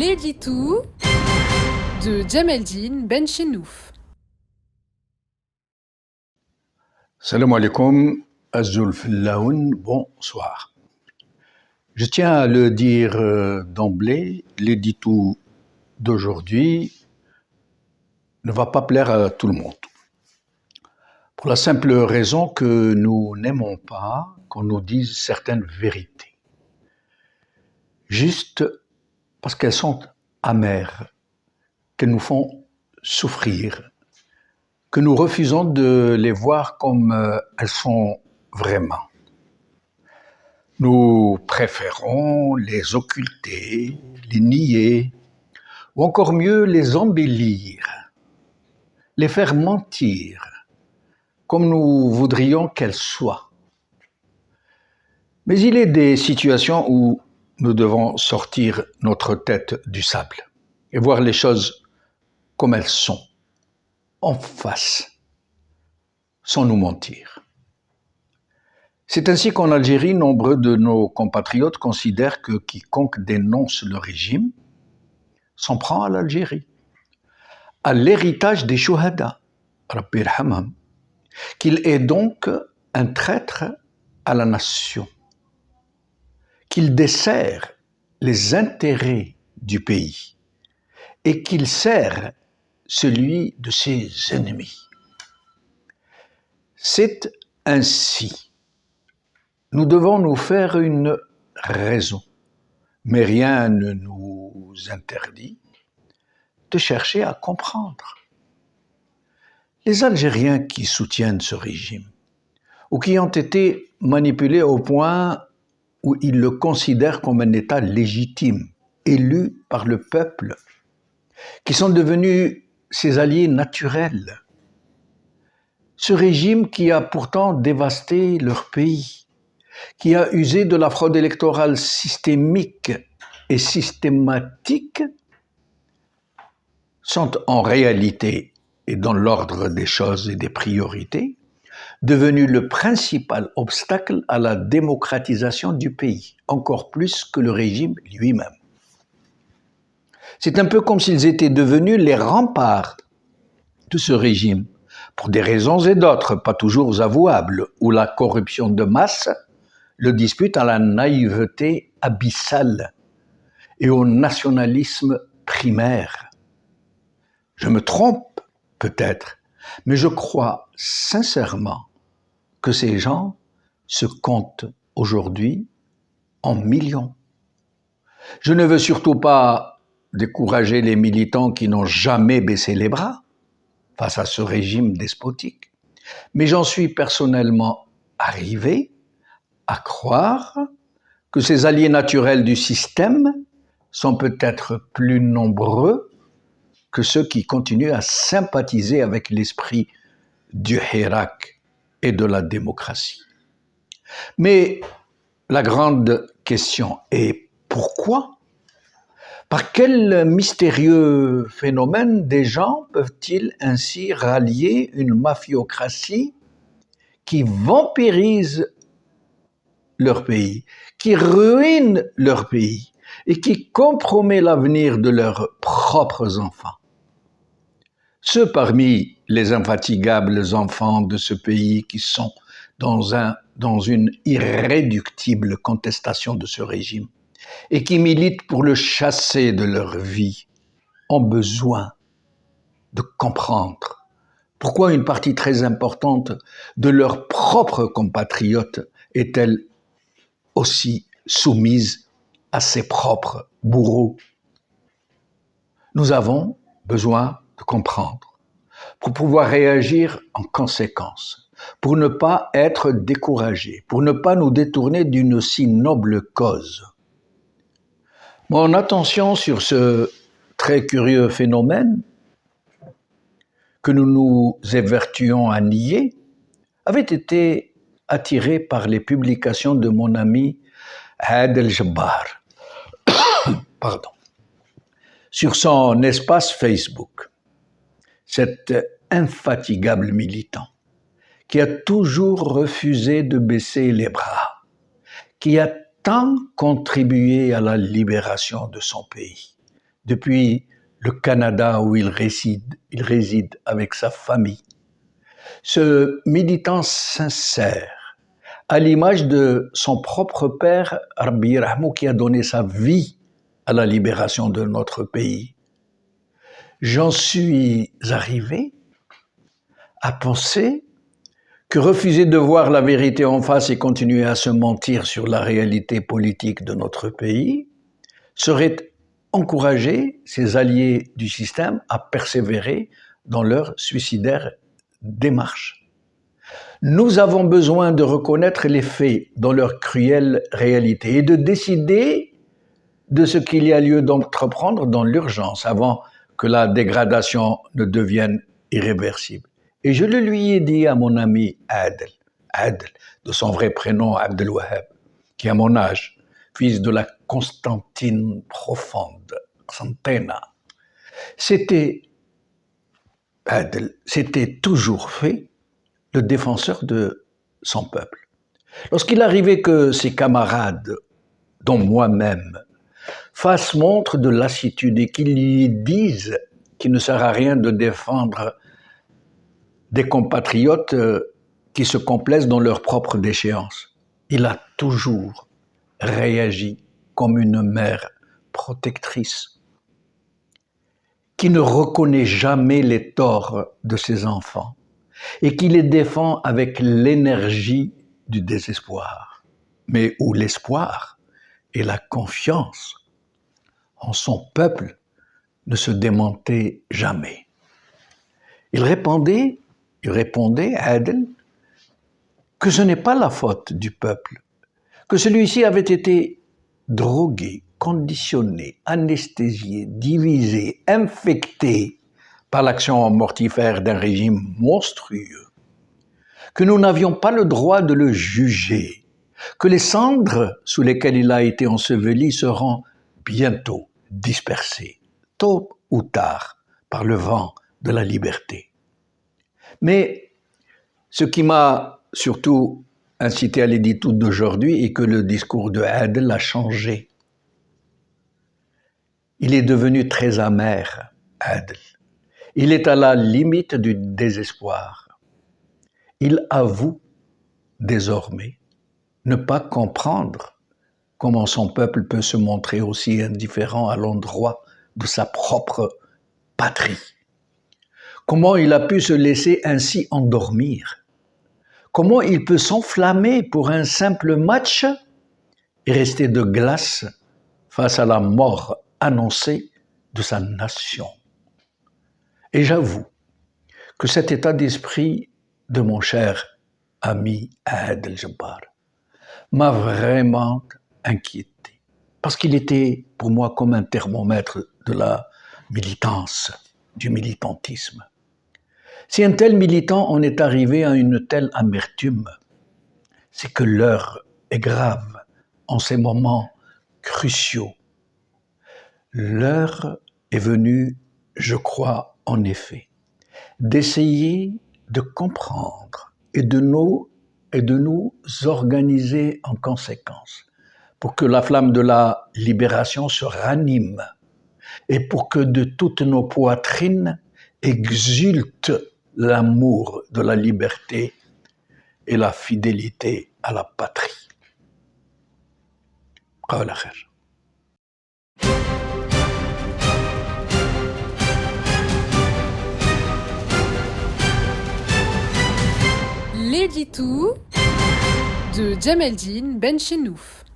l'édito de Djemeldine Benchenouf. Salam alaikum, Azul Fillaoun, bonsoir. Je tiens à le dire d'emblée, l'édito d'aujourd'hui ne va pas plaire à tout le monde. Pour la simple raison que nous n'aimons pas qu'on nous dise certaines vérités. Juste parce qu'elles sont amères, qu'elles nous font souffrir, que nous refusons de les voir comme elles sont vraiment. Nous préférons les occulter, les nier, ou encore mieux les embellir, les faire mentir, comme nous voudrions qu'elles soient. Mais il est des situations où nous devons sortir notre tête du sable et voir les choses comme elles sont, en face, sans nous mentir. C'est ainsi qu'en Algérie, nombreux de nos compatriotes considèrent que quiconque dénonce le régime s'en prend à l'Algérie, à l'héritage des Chouhada, Rabbi Irhamham, qu'il est donc un traître à la nation, qu'il dessert les intérêts du pays et qu'il sert celui de ses ennemis. C'est ainsi. Nous devons nous faire une raison, mais rien ne nous interdit de chercher à comprendre. Les Algériens qui soutiennent ce régime, ou qui ont été manipulés au point où ils le considèrent comme un État légitime, élu par le peuple, qui sont devenus ses alliés naturels. Ce régime qui a pourtant dévasté leur pays, qui a usé de la fraude électorale systémique et systématique, sont en réalité, et dans l'ordre des choses et des priorités, devenus le principal obstacle à la démocratisation du pays, encore plus que le régime lui-même. C'est un peu comme s'ils étaient devenus les remparts de ce régime, pour des raisons et d'autres, pas toujours avouables, où la corruption de masse le dispute à la naïveté abyssale et au nationalisme primaire. Je me trompe peut-être, mais je crois sincèrement que ces gens se comptent aujourd'hui en millions. Je ne veux surtout pas décourager les militants qui n'ont jamais baissé les bras face à ce régime despotique, mais j'en suis personnellement arrivé à croire que ces alliés naturels du système sont peut-être plus nombreux que ceux qui continuent à sympathiser avec l'esprit du Hirak et de la démocratie. Mais la grande question est pourquoi ? Par quel mystérieux phénomène des gens peuvent-ils ainsi rallier une mafiocratie qui vampirise leur pays, qui ruine leur pays et qui compromet l'avenir de leurs propres enfants? Ceux parmi les infatigables enfants de ce pays qui sont dans une irréductible contestation de ce régime et qui militent pour le chasser de leur vie ont besoin de comprendre pourquoi une partie très importante de leurs propres compatriotes est-elle aussi soumise à ses propres bourreaux. Nous avons besoin de comprendre pour pouvoir réagir en conséquence, pour ne pas être découragés, pour ne pas nous détourner d'une si noble cause. Mon attention sur ce très curieux phénomène que nous nous évertuons à nier avait été attirée par les publications de mon ami Adel Jabbar, sur son espace Facebook. Cet infatigable militant qui a toujours refusé de baisser les bras, qui a tant contribué à la libération de son pays, depuis le Canada où il réside avec sa famille. Ce militant sincère, à l'image de son propre père, Rabbi Rahmou, qui a donné sa vie à la libération de notre pays. J'en suis arrivé à penser que refuser de voir la vérité en face et continuer à se mentir sur la réalité politique de notre pays serait encourager ses alliés du système à persévérer dans leur suicidaire démarche. Nous avons besoin de reconnaître les faits dans leur cruelle réalité et de décider de ce qu'il y a lieu d'entreprendre dans l'urgence avant que la dégradation ne devienne irréversible. Et je le lui ai dit à mon ami Adel, de son vrai prénom Abdel Wahab, qui a mon âge, fils de la Constantine profonde, Xantena. C'était toujours fait le défenseur de son peuple. Lorsqu'il arrivait que ses camarades, dont moi-même, fassent montre de lassitude et qu'ils lui disent qu'il ne sert à rien de défendre des compatriotes qui se complaisent dans leur propre déchéance, il a toujours réagi comme une mère protectrice qui ne reconnaît jamais les torts de ses enfants et qui les défend avec l'énergie du désespoir, mais où l'espoir et la confiance en son peuple ne se démentaient jamais. Il répondait, Adel, que ce n'est pas la faute du peuple, que celui-ci avait été drogué, conditionné, anesthésié, divisé, infecté par l'action mortifère d'un régime monstrueux, que nous n'avions pas le droit de le juger, que les cendres sous lesquelles il a été enseveli seront bientôt dispersées, tôt ou tard, par le vent de la liberté. Mais ce qui m'a surtout incité à l'édito d'aujourd'hui est que le discours de Adel a changé. Il est devenu très amer, Adel. Il est à la limite du désespoir. Il avoue désormais ne pas comprendre comment son peuple peut se montrer aussi indifférent à l'endroit de sa propre patrie. Comment il a pu se laisser ainsi endormir? Comment il peut s'enflammer pour un simple match et rester de glace face à la mort annoncée de sa nation? Et j'avoue que cet état d'esprit de mon cher ami Adel Jabbar m'a vraiment inquiété, parce qu'il était pour moi comme un thermomètre de la militance, du militantisme. Si un tel militant en est arrivé à une telle amertume, c'est que l'heure est grave en ces moments cruciaux. L'heure est venue, je crois en effet, d'essayer de comprendre et de nous organiser en conséquence pour que la flamme de la libération se ranime et pour que de toutes nos poitrines exulte l'amour de la liberté et la fidélité à la patrie. قال خير. L'édito de Djemeldine Benchenouf.